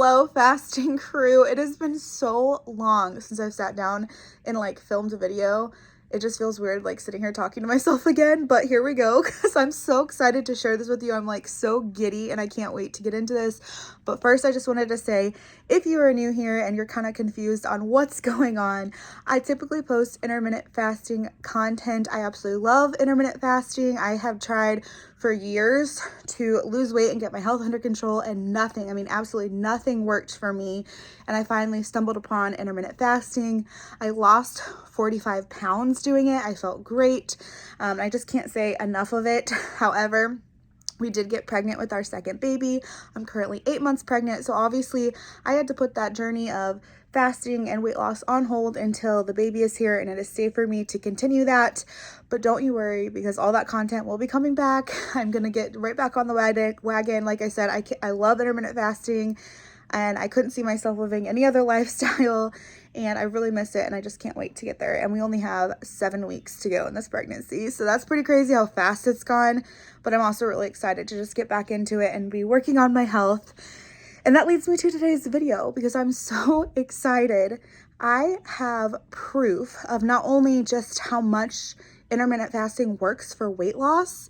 Hello, fasting crew. It has been so long since I've sat down and filmed a video. It just feels weird sitting here talking to myself again, but here we go because I'm so excited to share this with you. I'm so giddy and I can't wait to get into this. But first, I just wanted to say, if you are new here and you're kind of confused on what's going on, I typically post intermittent fasting content. I absolutely love intermittent fasting. I have tried for years to lose weight and get my health under control, and nothing, absolutely nothing worked for me. And I finally stumbled upon intermittent fasting. I lost 45 pounds doing it. I felt great. I just can't say enough of it. However, we did get pregnant with our second baby. I'm currently 8 months pregnant. So obviously I had to put that journey of fasting and weight loss on hold until the baby is here, and it is safe for me to continue that. But don't you worry, because all that content will be coming back. I'm going to get right back on the wagon. Like I said, I love intermittent fasting, and I couldn't see myself living any other lifestyle, and I really miss it, and I just can't wait to get there. And we only have 7 weeks to go in this pregnancy, so that's pretty crazy how fast it's gone. But I'm also really excited to just get back into it and be working on my health. And that leads me to today's video because I'm so excited. I have proof of not only just how much intermittent fasting works for weight loss,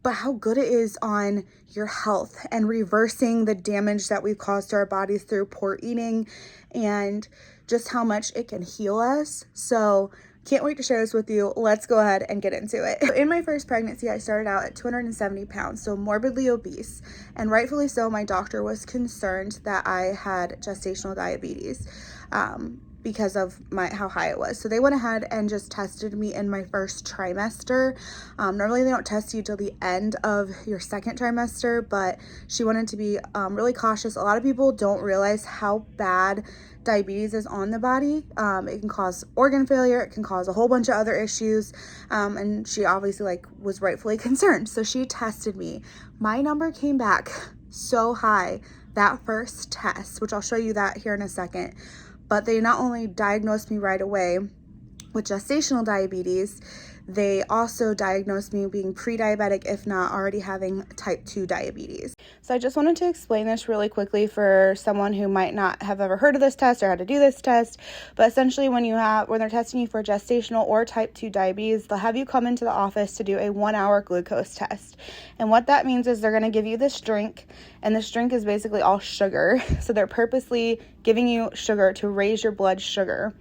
but how good it is on your health and reversing the damage that we've caused to our bodies through poor eating, and just how much it can heal us. So can't wait to share this with you. Let's go ahead and get into it. So in my first pregnancy, I started out at 270 pounds, so morbidly obese. And rightfully so, my doctor was concerned that I had gestational diabetes because of how high it was. So they went ahead and just tested me in my first trimester. Normally they don't test you till the end of your second trimester, but she wanted to be really cautious. A lot of people don't realize how bad diabetes is on the body. It can cause organ failure. It can cause a whole bunch of other issues. And she obviously was rightfully concerned. So she tested me. My number came back so high that first test, which I'll show you that here in a second. But they not only diagnosed me right away with gestational diabetes, they also diagnosed me being pre-diabetic, if not already having type 2 diabetes. So I just wanted to explain this really quickly for someone who might not have ever heard of this test or how to do this test. But essentially when they're testing you for gestational or type 2 diabetes, they'll have you come into the office to do a 1-hour glucose test. And what that means is they're going to give you this drink, and this drink is basically all sugar. So they're purposely giving you sugar to raise your blood sugar.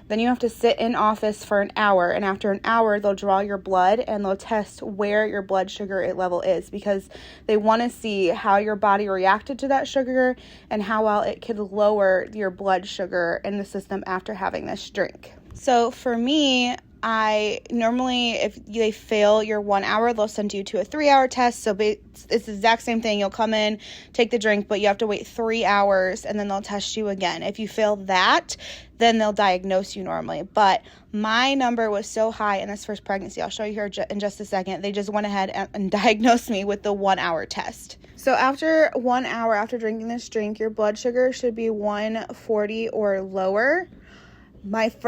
Then you have to sit in office for an hour, and after an hour, they'll draw your blood and they'll test where your blood sugar level is, because they want to see how your body reacted to that sugar and how well it could lower your blood sugar in the system after having this drink. So for me, if they fail your 1 hour, they'll send you to a 3-hour test. So it's the exact same thing. You'll come in, take the drink, but you have to wait 3 hours, and then they'll test you again. If you fail that, then they'll diagnose you normally. But my number was so high in this first pregnancy. I'll show you here in just a second. They just went ahead and diagnosed me with the 1-hour test. So after 1 hour, after drinking this drink, your blood sugar should be 140 or lower.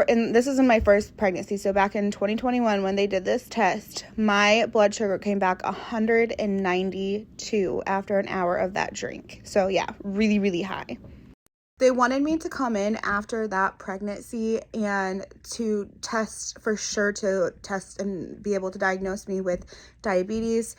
And this is in my first pregnancy, so back in 2021 when they did this test, my blood sugar came back 192 after an hour of that drink. So yeah, really, really high. They wanted me to come in after that pregnancy and to test and be able to diagnose me with diabetes.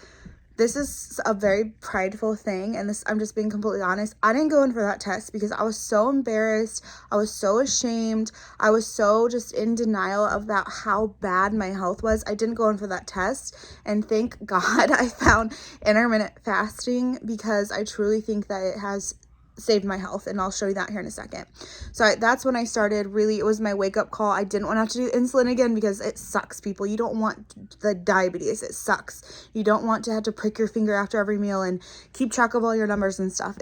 This is a very prideful thing, and I'm just being completely honest. I didn't go in for that test because I was so embarrassed. I was so ashamed. I was so just in denial about how bad my health was. I didn't go in for that test, and thank God I found intermittent fasting, because I truly think that it has saved my health, and I'll show you that here in a second. So that's when I started. Really, it was my wake-up call. I didn't want to have to do insulin again because it sucks, people. You don't want the diabetes. It sucks. You don't want to have to prick your finger after every meal and keep track of all your numbers and stuff.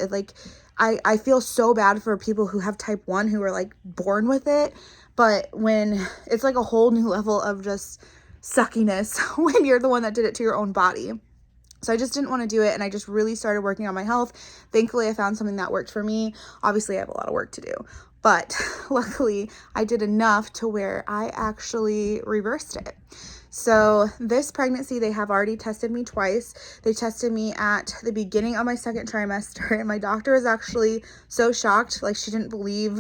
I feel so bad for people who have type 1 who are born with it, but when it's a whole new level of just suckiness when you're the one that did it to your own body. So I just didn't want to do it, and I just really started working on my health. Thankfully, I found something that worked for me. Obviously, I have a lot of work to do, but luckily, I did enough to where I actually reversed it. So this pregnancy, they have already tested me twice. They tested me at the beginning of my second trimester, and my doctor was actually so shocked, like she didn't believe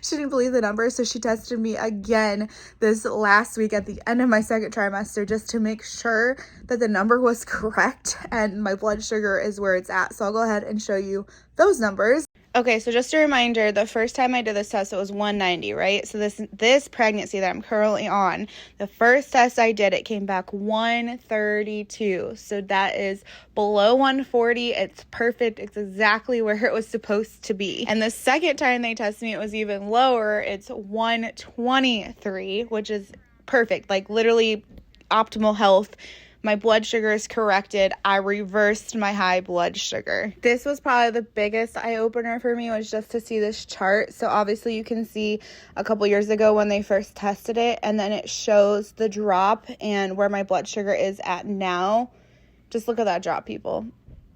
she didn't believe the numbers. So she tested me again this last week at the end of my second trimester, just to make sure that the number was correct and my blood sugar is where it's at. So I'll go ahead and show you those numbers. Okay, so just a reminder, the first time I did this test, it was 190, right? So this pregnancy that I'm currently on, the first test I did, it came back 132. So that is below 140. It's perfect. It's exactly where it was supposed to be. And the second time they tested me, it was even lower. It's 123, which is perfect. Like literally optimal health. My blood sugar is corrected. I reversed my high blood sugar. This was probably the biggest eye-opener for me, was just to see this chart. So obviously you can see a couple years ago when they first tested it, and then it shows the drop and where my blood sugar is at now. Just look at that drop, people.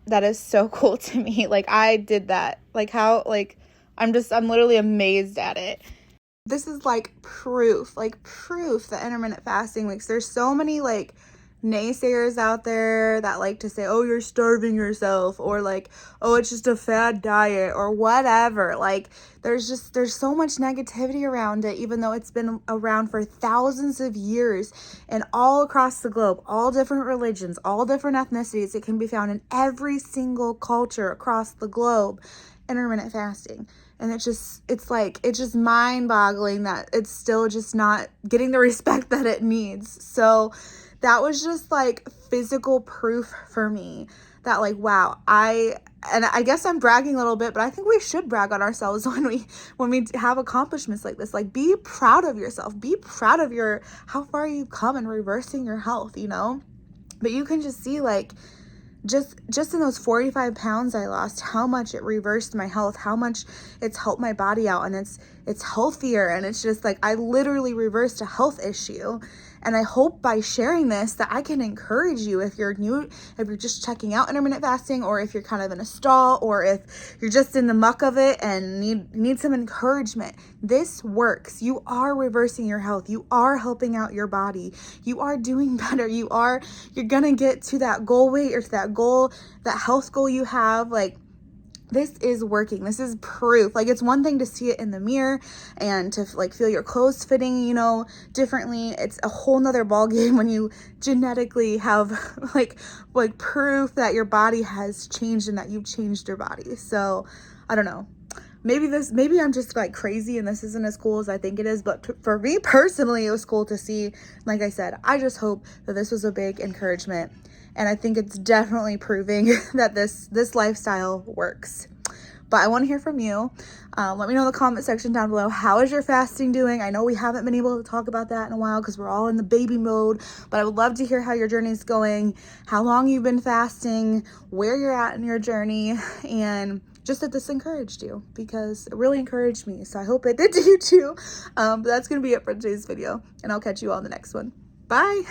That is so cool to me. Like, I did that. Like, how, like, I'm literally amazed at it. This is like proof that intermittent fasting works. There's so many like naysayers out there that like to say, oh, you're starving yourself, or like, oh, it's just a fad diet, or whatever. Like, there's so much negativity around it, even though it's been around for thousands of years and all across the globe, all different religions, all different ethnicities. It can be found in every single culture across the globe, intermittent fasting. And it's just mind-boggling that it's still just not getting the respect that it needs. So that was just like physical proof for me that like, wow, I guess I'm bragging a little bit, but I think we should brag on ourselves when we have accomplishments like this. Like, be proud of yourself. Be proud of how far you've come in reversing your health, you know? But you can just see like, just in those 45 pounds I lost, how much it reversed my health, how much it's helped my body out, and it's healthier. And it's just like, I literally reversed a health issue. And I hope by sharing this that I can encourage you, if you're new, if you're just checking out intermittent fasting, or if you're kind of in a stall, or if you're just in the muck of it and need some encouragement. This works. You are reversing your health. You are helping out your body. You are doing better. You're going to get to that goal weight, or to that health goal you have. Like, this is working. This is proof. Like, it's one thing to see it in the mirror and to like feel your clothes fitting, you know, differently. It's a whole nother ball game when you genetically have like proof that your body has changed and that you've changed your body. So I don't know. Maybe I'm just like crazy and this isn't as cool as I think it is, but for me personally, it was cool to see. Like I said, I just hope that this was a big encouragement. And I think it's definitely proving that this lifestyle works. But I want to hear from you. Let me know in the comment section down below. How is your fasting doing? I know we haven't been able to talk about that in a while because we're all in the baby mode. But I would love to hear how your journey is going, how long you've been fasting, where you're at in your journey, and just that this encouraged you, because it really encouraged me. So I hope it did to you too. But that's going to be it for today's video. And I'll catch you all in the next one. Bye.